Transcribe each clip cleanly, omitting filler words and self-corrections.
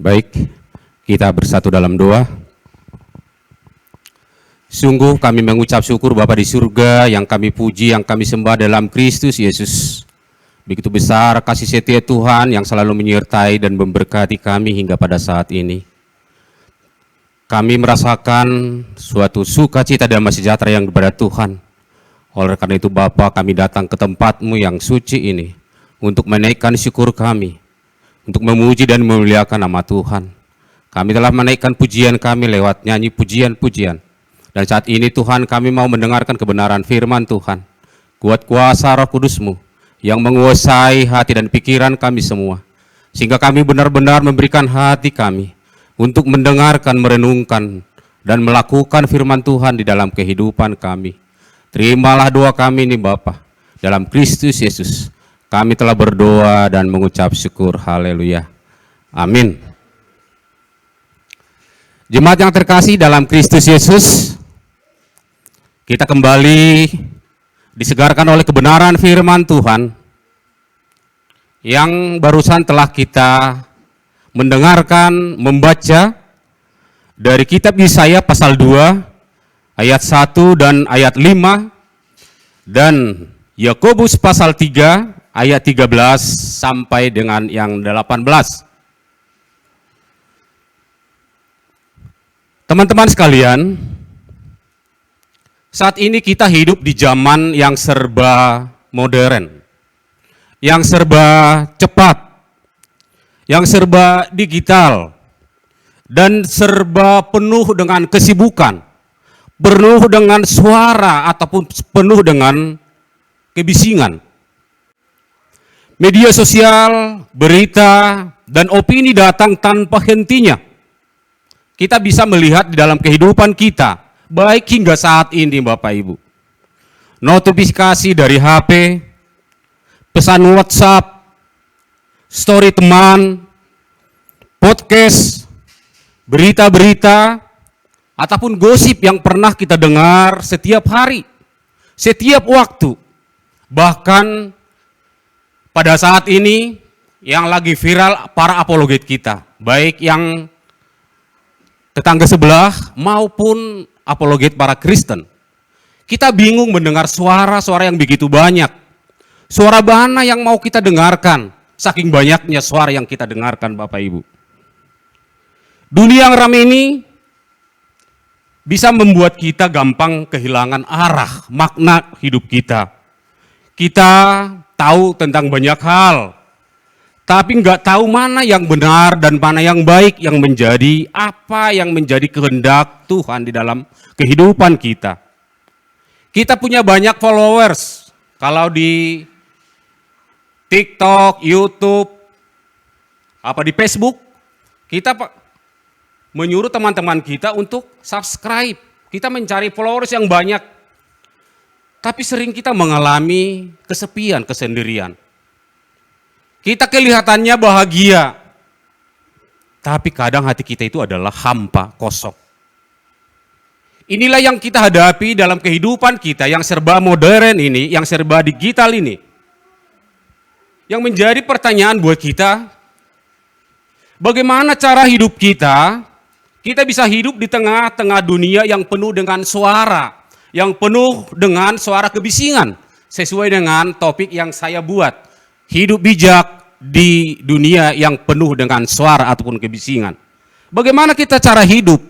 Baik, kita bersatu dalam doa. Sungguh kami mengucap syukur Bapa di surga yang kami puji, yang kami sembah dalam Kristus Yesus. Begitu besar kasih setia Tuhan yang selalu menyertai dan memberkati kami hingga pada saat ini. Kami merasakan suatu sukacita dan damai sejahtera yang kepada Tuhan. Oleh karena itu Bapa, kami datang ke tempat-Mu yang suci ini untuk menaikkan syukur kami, untuk memuji dan memuliakan nama Tuhan. Kami telah menaikkan pujian kami lewat nyanyi pujian-pujian. Dan saat ini Tuhan, kami mau mendengarkan kebenaran firman Tuhan. Kuat kuasa Roh Kudus-Mu yang menguasai hati dan pikiran kami semua. Sehingga kami benar-benar memberikan hati kami untuk mendengarkan, merenungkan, dan melakukan firman Tuhan di dalam kehidupan kami. Terimalah doa kami ini Bapa, dalam Kristus Yesus. Kami telah berdoa dan mengucap syukur. Haleluya. Amin. Jemaat yang terkasih dalam Kristus Yesus, kita kembali disegarkan oleh kebenaran firman Tuhan yang barusan telah kita mendengarkan, membaca dari kitab Yesaya pasal 2 ayat 1 dan ayat 5 dan Yakobus pasal 3 ayat 13 sampai dengan yang 18. Teman-teman sekalian, saat ini kita hidup di zaman yang serba modern, yang serba cepat, yang serba digital, dan serba penuh dengan kesibukan, penuh dengan suara ataupun penuh dengan kebisingan. Media sosial, berita, dan opini datang tanpa hentinya. Kita bisa melihat di dalam kehidupan kita, baik hingga saat ini Bapak Ibu. Notifikasi dari HP, pesan WhatsApp, story teman, podcast, berita-berita, ataupun gosip yang pernah kita dengar setiap hari, setiap waktu. Bahkan pada saat ini yang lagi viral para apologet kita, baik yang tetangga sebelah maupun apologet para Kristen. Kita bingung mendengar suara-suara yang begitu banyak. Suara mana yang mau kita dengarkan, saking banyaknya suara yang kita dengarkan Bapak Ibu. Dunia yang ramai ini bisa membuat kita gampang kehilangan arah, makna hidup kita. Kita tahu tentang banyak hal, tapi nggak tahu mana yang benar dan mana yang baik, yang menjadi apa yang menjadi kehendak Tuhan di dalam kehidupan kita. Kita punya banyak followers, kalau di TikTok, YouTube, di Facebook, kita menyuruh teman-teman kita untuk subscribe. Kita mencari followers yang banyak, tapi sering kita mengalami kesepian, kesendirian. Kita kelihatannya bahagia, tapi kadang hati kita itu adalah hampa, kosong. Inilah yang kita hadapi dalam kehidupan kita yang serba modern ini, yang serba digital ini. Yang menjadi pertanyaan buat kita, bagaimana cara hidup kita bisa hidup di tengah-tengah dunia yang penuh dengan suara, yang penuh dengan suara kebisingan, sesuai dengan topik yang saya buat. Hidup bijak di dunia yang penuh dengan suara ataupun kebisingan. Bagaimana kita cara hidup?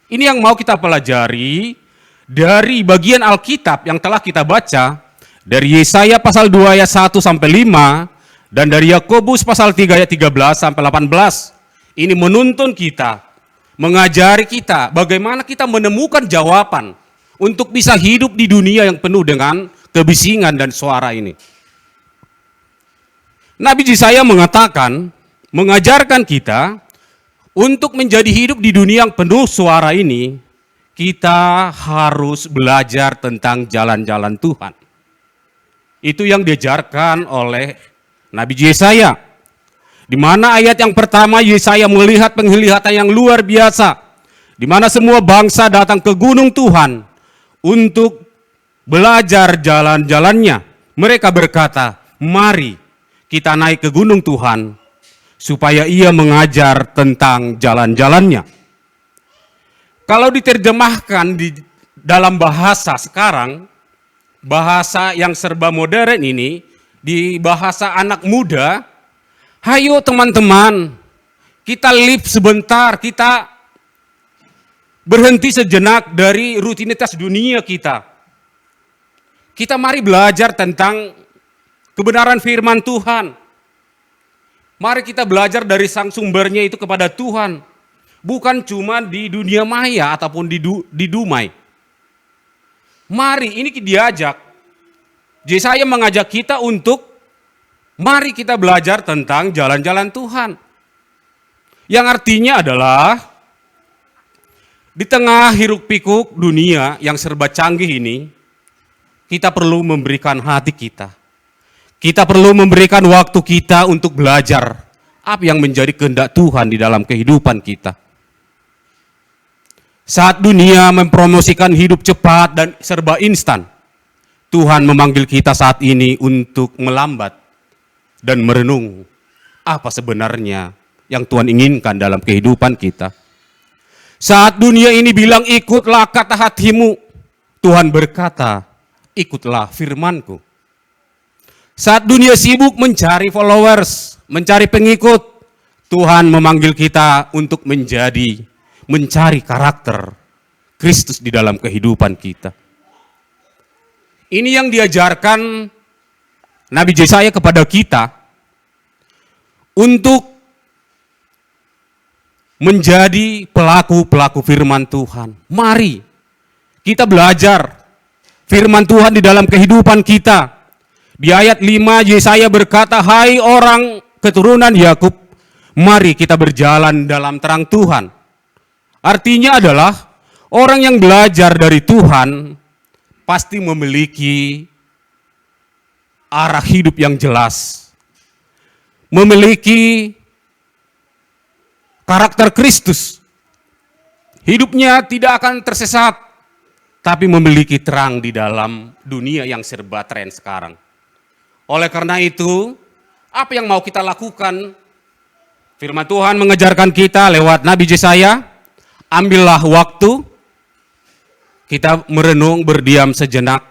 Ini yang mau kita pelajari dari bagian Alkitab yang telah kita baca, dari Yesaya pasal 2 ayat 1 sampai 5, dan dari Yakobus pasal 3 ayat 13 sampai 18. Ini menuntun kita, mengajari kita bagaimana kita menemukan jawaban untuk bisa hidup di dunia yang penuh dengan kebisingan dan suara ini. Nabi Yesaya mengatakan, mengajarkan kita untuk menjadi hidup di dunia yang penuh suara ini, kita harus belajar tentang jalan-jalan Tuhan. Itu yang diajarkan oleh Nabi Yesaya. Di mana ayat yang pertama Yesaya melihat penglihatan yang luar biasa, di mana semua bangsa datang ke gunung Tuhan untuk belajar jalan-jalannya. Mereka berkata, mari kita naik ke gunung Tuhan, supaya ia mengajar tentang jalan-jalannya. Kalau diterjemahkan di dalam bahasa sekarang, bahasa yang serba modern ini, di bahasa anak muda, hayo teman-teman, kita live sebentar, kita berhenti sejenak dari rutinitas dunia kita. Kita mari belajar tentang kebenaran firman Tuhan. Mari kita belajar dari sang sumbernya itu kepada Tuhan. Bukan cuma di dunia maya ataupun di dumai. Mari, ini diajak. Yesaya mengajak kita untuk mari kita belajar tentang jalan-jalan Tuhan. Yang artinya adalah di tengah hiruk pikuk dunia yang serba canggih ini, kita perlu memberikan hati kita. Kita perlu memberikan waktu kita untuk belajar apa yang menjadi kehendak Tuhan di dalam kehidupan kita. Saat dunia mempromosikan hidup cepat dan serba instan, Tuhan memanggil kita saat ini untuk melambat dan merenung apa sebenarnya yang Tuhan inginkan dalam kehidupan kita. Saat dunia ini bilang ikutlah kata hatimu, Tuhan berkata, ikutlah firmanku. Saat dunia sibuk mencari followers, mencari pengikut, Tuhan memanggil kita untuk mencari karakter Kristus di dalam kehidupan kita. Ini yang diajarkan Nabi Yesaya kepada kita untuk menjadi pelaku-pelaku firman Tuhan. Mari kita belajar firman Tuhan di dalam kehidupan kita. Di ayat 5 Yesaya berkata, hai orang keturunan Yakub, mari kita berjalan dalam terang Tuhan. Artinya adalah orang yang belajar dari Tuhan pasti memiliki arah hidup yang jelas. Memiliki karakter Kristus. Hidupnya tidak akan tersesat, tapi memiliki terang di dalam dunia yang serba tren sekarang. Oleh karena itu, apa yang mau kita lakukan? Firman Tuhan mengajarkan kita lewat Nabi Yesaya, ambillah waktu, kita merenung, berdiam sejenak.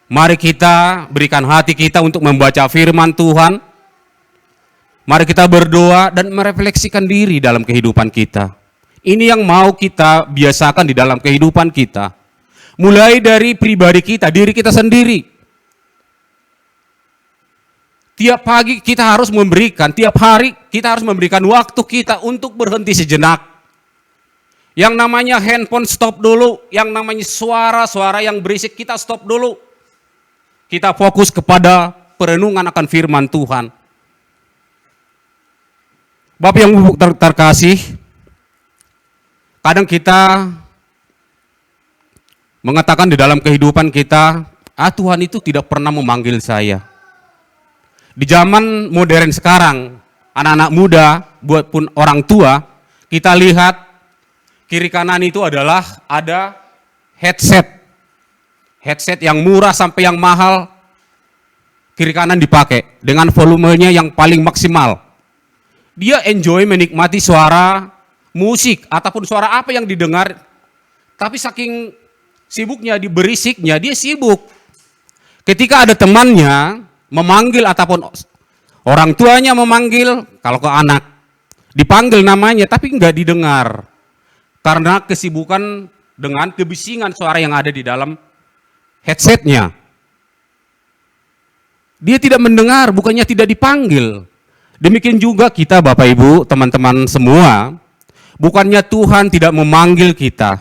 Mari kita berikan hati kita untuk membaca firman Tuhan. Mari kita berdoa dan merefleksikan diri dalam kehidupan kita. Ini yang mau kita biasakan di dalam kehidupan kita. Mulai dari pribadi kita, diri kita sendiri. Tiap pagi kita harus memberikan, tiap hari kita harus memberikan waktu kita untuk berhenti sejenak. Yang namanya handphone stop dulu, yang namanya suara-suara yang berisik kita stop dulu. Kita fokus kepada perenungan akan firman Tuhan. Bapak yang terkasih, kadang kita mengatakan di dalam kehidupan kita, Tuhan itu tidak pernah memanggil saya. Di zaman modern sekarang, anak-anak muda, buat pun orang tua, kita lihat kiri kanan itu adalah ada headset. Headset yang murah sampai yang mahal, kiri kanan dipakai dengan volumenya yang paling maksimal. Dia enjoy menikmati suara musik ataupun suara apa yang didengar, tapi saking sibuknya, berisiknya, dia sibuk. Ketika ada temannya memanggil ataupun orang tuanya memanggil, kalau ke anak dipanggil namanya tapi enggak didengar karena kesibukan dengan kebisingan suara yang ada di dalam headsetnya. Dia tidak mendengar, bukannya tidak dipanggil. Demikian juga kita Bapak Ibu, teman-teman semua, bukannya Tuhan tidak memanggil kita,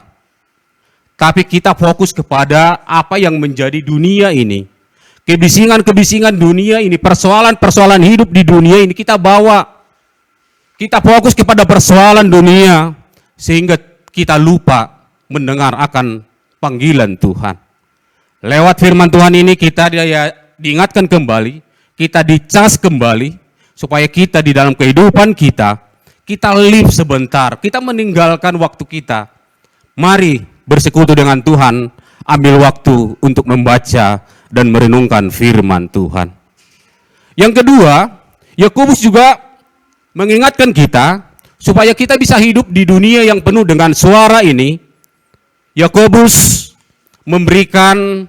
tapi kita fokus kepada apa yang menjadi dunia ini. Kebisingan-kebisingan dunia ini, persoalan-persoalan hidup di dunia ini kita bawa. Kita fokus kepada persoalan dunia, sehingga kita lupa mendengar akan panggilan Tuhan. Lewat firman Tuhan ini kita diingatkan kembali, kita dicas kembali, supaya kita di dalam kehidupan kita live sebentar, kita meninggalkan waktu kita. Mari bersekutu dengan Tuhan, ambil waktu untuk membaca dan merenungkan firman Tuhan. Yang kedua, Yakobus juga mengingatkan kita supaya kita bisa hidup di dunia yang penuh dengan suara ini. Yakobus memberikan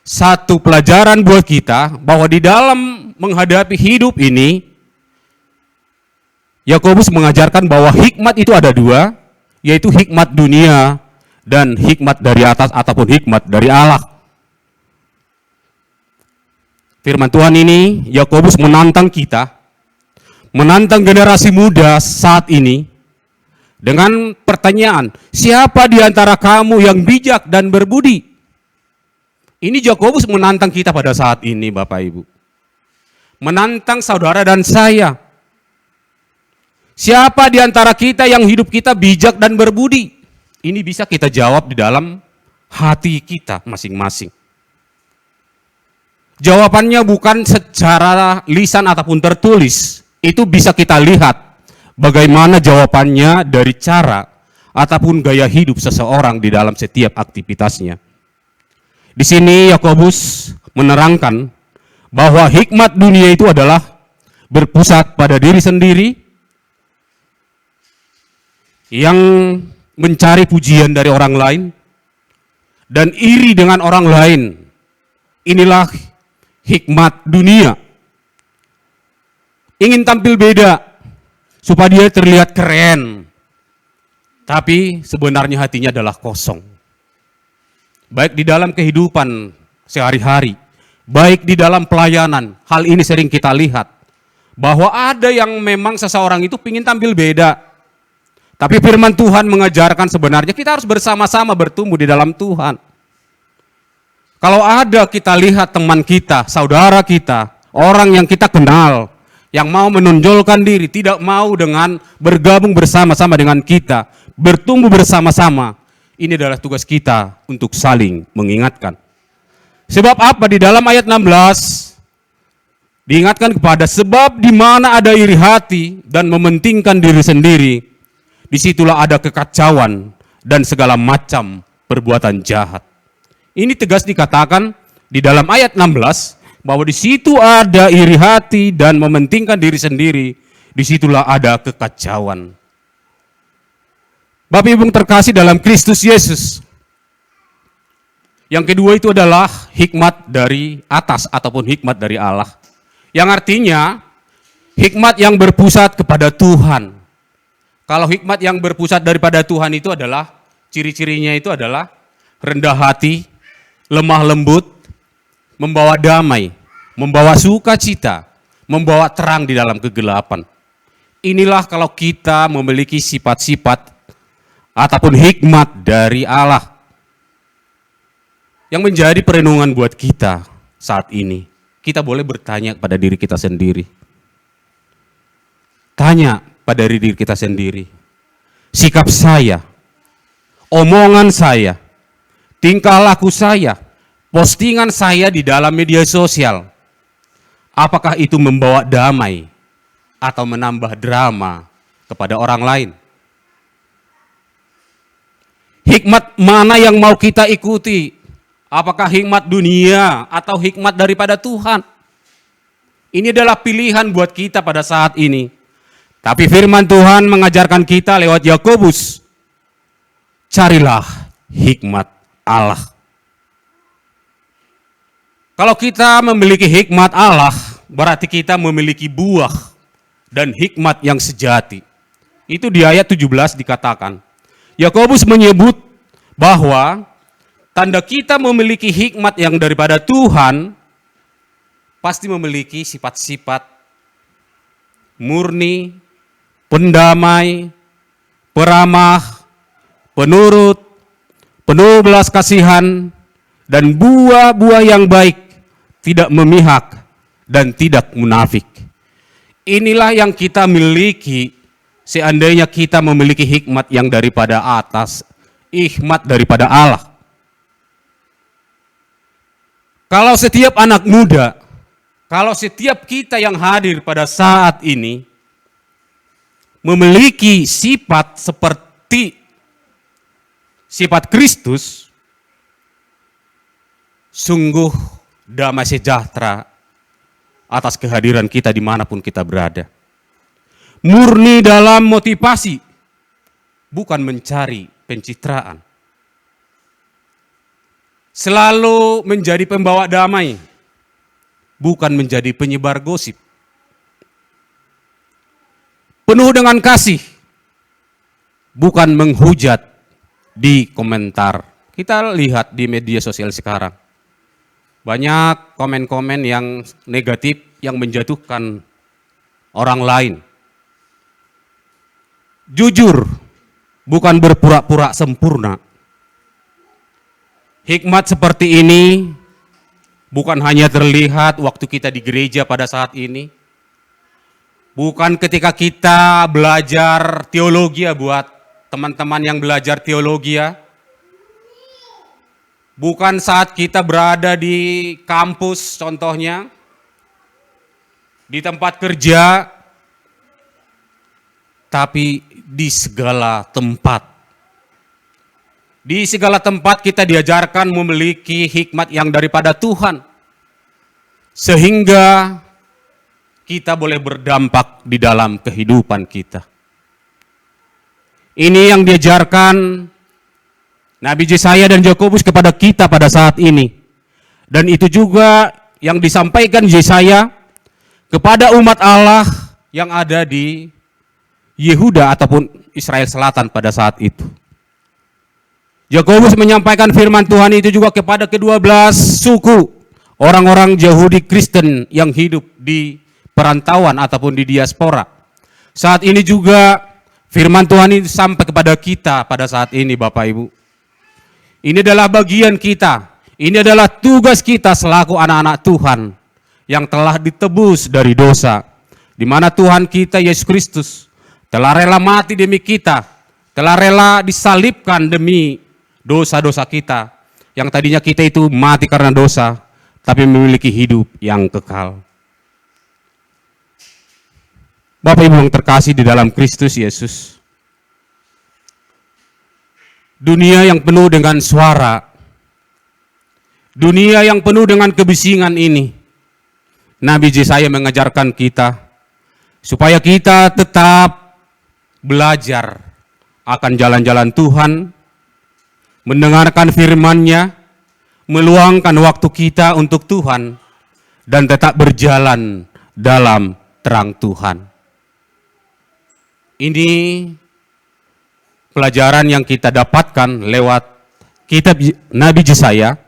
satu pelajaran buat kita bahwa di dalam menghadapi hidup ini, Yakobus mengajarkan bahwa hikmat itu ada dua, yaitu hikmat dunia dan hikmat dari atas ataupun hikmat dari Allah. Firman Tuhan ini, Yakobus menantang kita, menantang generasi muda saat ini, dengan pertanyaan, siapa di antara kamu yang bijak dan berbudi? Ini Yakobus menantang kita pada saat ini, Bapak Ibu. Menantang saudara dan saya. Siapa di antara kita yang hidup kita bijak dan berbudi? Ini bisa kita jawab di dalam hati kita masing-masing. Jawabannya bukan secara lisan ataupun tertulis. Itu bisa kita lihat bagaimana jawabannya dari cara ataupun gaya hidup seseorang di dalam setiap aktivitasnya. Di sini Yakobus menerangkan bahwa hikmat dunia itu adalah berpusat pada diri sendiri, yang mencari pujian dari orang lain, dan iri dengan orang lain. Inilah hikmat dunia. Ingin tampil beda, supaya dia terlihat keren, tapi sebenarnya hatinya adalah kosong. Baik di dalam kehidupan sehari-hari, baik di dalam pelayanan, hal ini sering kita lihat. Bahwa ada yang memang seseorang itu ingin tampil beda. Tapi firman Tuhan mengajarkan sebenarnya kita harus bersama-sama bertumbuh di dalam Tuhan. Kalau ada kita lihat teman kita, saudara kita, orang yang kita kenal, yang mau menonjolkan diri, tidak mau dengan bergabung bersama-sama dengan kita, bertumbuh bersama-sama, ini adalah tugas kita untuk saling mengingatkan. Sebab apa? Di dalam ayat 16, diingatkan kepada sebab di mana ada iri hati dan mementingkan diri sendiri, disitulah ada kekacauan dan segala macam perbuatan jahat. Ini tegas dikatakan di dalam ayat 16 bahwa di situ ada iri hati dan mementingkan diri sendiri, disitulah ada kekacauan. Bapak Ibu terkasih dalam Kristus Yesus. Yang kedua itu adalah hikmat dari atas ataupun hikmat dari Allah. Yang artinya hikmat yang berpusat kepada Tuhan. Kalau hikmat yang berpusat daripada Tuhan itu adalah, ciri-cirinya itu adalah rendah hati, lemah lembut, membawa damai, membawa sukacita, membawa terang di dalam kegelapan. Inilah kalau kita memiliki sifat-sifat ataupun hikmat dari Allah yang menjadi perenungan buat kita saat ini. Kita boleh bertanya pada diri kita sendiri. Tanya pada diri kita sendiri, sikap saya, omongan saya, tingkah laku saya, postingan saya di dalam media sosial, apakah itu membawa damai atau menambah drama kepada orang lain? Hikmat mana yang mau kita ikuti? Apakah hikmat dunia atau hikmat daripada Tuhan? Ini adalah pilihan buat kita pada saat ini. Tapi firman Tuhan mengajarkan kita lewat Yakobus, carilah hikmat Allah. Kalau kita memiliki hikmat Allah, berarti kita memiliki buah dan hikmat yang sejati. Itu di ayat 17 dikatakan. Yakobus menyebut bahwa tanda kita memiliki hikmat yang daripada Tuhan, pasti memiliki sifat-sifat murni, pendamai, peramah, penurut, penuh belas kasihan, dan buah-buah yang baik, tidak memihak dan tidak munafik. Inilah yang kita miliki seandainya kita memiliki hikmat yang daripada atas, hikmat daripada Allah. Kalau setiap anak muda, kalau setiap kita yang hadir pada saat ini memiliki sifat seperti sifat Kristus, sungguh damai sejahtera atas kehadiran kita dimanapun kita berada. murni dalam motivasi, bukan mencari pencitraan. Selalu menjadi pembawa damai, bukan menjadi penyebar gosip. Penuh dengan kasih, bukan menghujat di komentar. Kita lihat di media sosial sekarang, banyak komen-komen yang negatif yang menjatuhkan orang lain. Jujur, bukan berpura-pura sempurna. Hikmat seperti ini bukan hanya terlihat waktu kita di gereja pada saat ini, bukan ketika kita belajar teologi ya, buat teman-teman yang belajar teologi ya, bukan saat kita berada di kampus contohnya, di tempat kerja, tapi di segala tempat. Di segala tempat kita diajarkan memiliki hikmat yang daripada Tuhan, sehingga kita boleh berdampak di dalam kehidupan kita. Ini yang diajarkan Nabi Yesaya dan Yakobus kepada kita pada saat ini. Dan itu juga yang disampaikan Yesaya kepada umat Allah yang ada di Yehuda ataupun Israel Selatan pada saat itu. Yakobus menyampaikan firman Tuhan itu juga kepada ke-12 suku orang-orang Yahudi Kristen yang hidup di perantauan ataupun di diaspora. Saat ini juga firman Tuhan ini sampai kepada kita pada saat ini, Bapak Ibu. Ini adalah bagian kita, ini adalah tugas kita selaku anak-anak Tuhan yang telah ditebus dari dosa, di mana Tuhan kita Yesus Kristus telah rela mati demi kita, telah rela disalibkan demi dosa-dosa kita, yang tadinya kita itu mati karena dosa, tapi memiliki hidup yang kekal. Bapak Ibu yang terkasih di dalam Kristus Yesus, dunia yang penuh dengan suara, dunia yang penuh dengan kebisingan ini, Nabi Yesaya mengajarkan kita supaya kita tetap belajar akan jalan-jalan Tuhan, mendengarkan firman-Nya, meluangkan waktu kita untuk Tuhan, dan tetap berjalan dalam terang Tuhan. Ini pelajaran yang kita dapatkan lewat kitab Nabi Yesaya,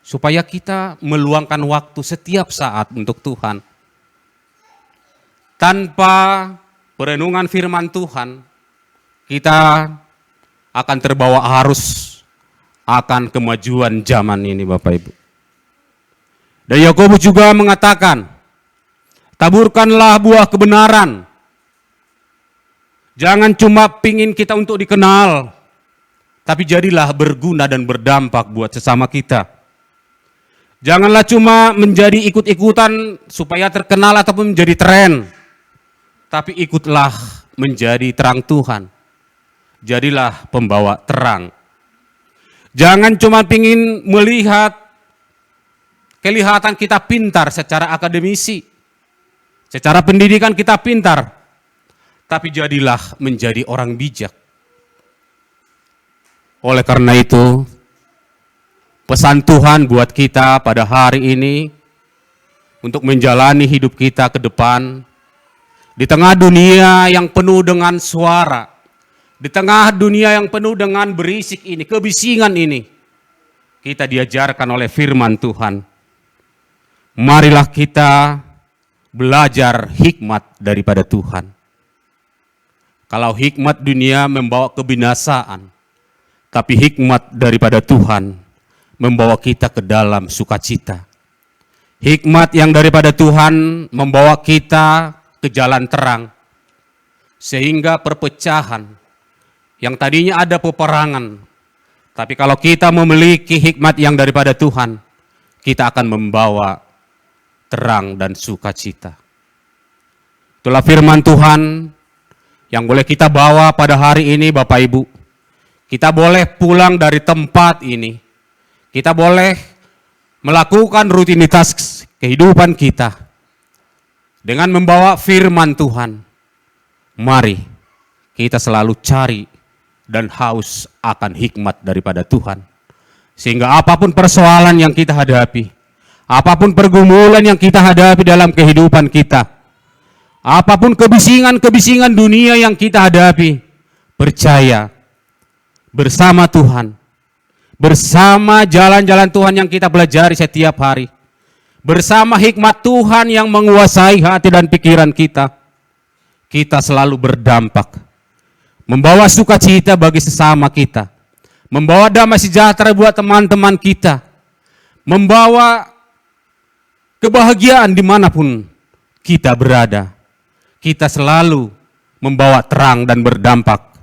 supaya kita meluangkan waktu setiap saat untuk Tuhan. Tanpa perenungan firman Tuhan, kita akan terbawa arus akan kemajuan zaman ini, Bapak Ibu. Dan Yakobus juga mengatakan, taburkanlah buah kebenaran. Jangan cuma pingin kita untuk dikenal, tapi jadilah berguna dan berdampak buat sesama kita. Janganlah cuma menjadi ikut-ikutan supaya terkenal ataupun menjadi tren, tapi ikutlah menjadi terang Tuhan. Jadilah pembawa terang. Jangan cuma pingin melihat kelihatan kita pintar secara akademisi, secara pendidikan kita pintar, tapi jadilah menjadi orang bijak. Oleh karena itu, pesan Tuhan buat kita pada hari ini untuk menjalani hidup kita ke depan di tengah dunia yang penuh dengan suara, di tengah dunia yang penuh dengan berisik ini, kebisingan ini, kita diajarkan oleh firman Tuhan. Marilah kita belajar hikmat daripada Tuhan. Kalau hikmat dunia membawa kebinasaan, tapi hikmat daripada Tuhan membawa kita ke dalam sukacita. Hikmat yang daripada Tuhan membawa kita ke jalan terang, sehingga perpecahan yang tadinya ada peperangan, tapi kalau kita memiliki hikmat yang daripada Tuhan, kita akan membawa terang dan sukacita. Itulah firman Tuhan yang boleh kita bawa pada hari ini, Bapak Ibu. Kita boleh pulang dari tempat ini, kita boleh melakukan rutinitas kehidupan kita dengan membawa firman Tuhan, Mari kita selalu cari dan haus akan hikmat daripada Tuhan. Sehingga apapun persoalan yang kita hadapi, apapun pergumulan yang kita hadapi dalam kehidupan kita, apapun kebisingan-kebisingan dunia yang kita hadapi, percaya bersama Tuhan, bersama jalan-jalan Tuhan yang kita pelajari setiap hari, bersama hikmat Tuhan yang menguasai hati dan pikiran kita, kita selalu berdampak, membawa sukacita bagi sesama kita, membawa damai sejahtera buat teman-teman kita, membawa kebahagiaan dimanapun kita berada. Kita selalu membawa terang dan berdampak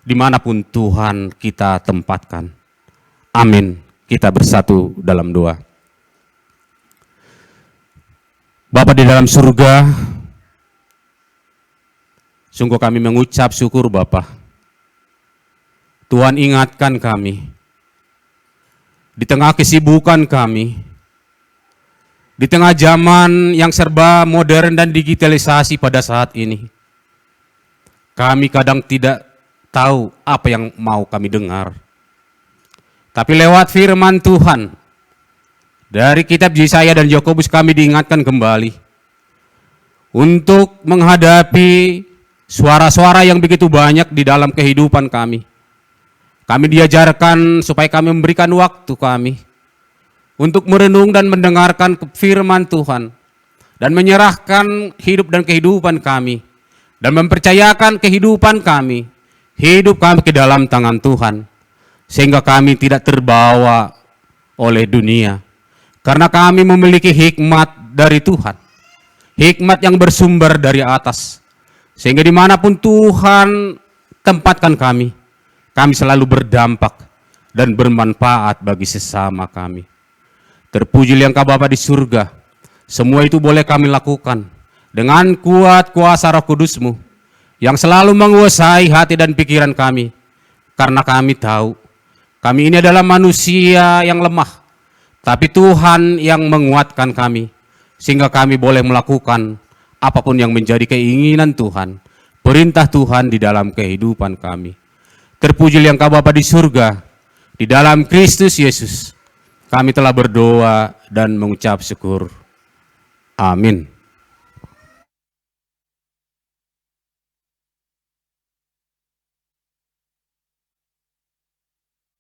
dimanapun Tuhan kita tempatkan. Amin. Kita bersatu dalam doa. Bapa di dalam surga, sungguh kami mengucap syukur Bapa. Tuhan ingatkan kami di tengah kesibukan kami, di tengah zaman yang serba modern dan digitalisasi pada saat ini. Kami kadang tidak tahu apa yang mau kami dengar. Tapi lewat firman Tuhan dari kitab Yesaya dan Yakobus kami diingatkan kembali untuk menghadapi suara-suara yang begitu banyak di dalam kehidupan kami. Kami diajarkan supaya kami memberikan waktu kami untuk merenung dan mendengarkan firman Tuhan dan menyerahkan hidup dan kehidupan kami dan mempercayakan kehidupan kami, hidup kami ke dalam tangan Tuhan, sehingga kami tidak terbawa oleh dunia, karena kami memiliki hikmat dari Tuhan, hikmat yang bersumber dari atas. Sehingga dimanapun Tuhan tempatkan kami selalu berdampak dan bermanfaat bagi sesama kami. Terpujilah Engkau Bapa di surga. Semua itu boleh kami lakukan dengan kuat kuasa Roh Kudus-Mu yang selalu menguasai hati dan pikiran kami. Karena kami tahu kami ini adalah manusia yang lemah, tapi Tuhan yang menguatkan kami sehingga kami boleh melakukan apapun yang menjadi keinginan Tuhan, perintah Tuhan di dalam kehidupan kami. Terpujilah Engkau Bapa di surga, di dalam Kristus Yesus. Kami telah berdoa dan mengucap syukur. Amin.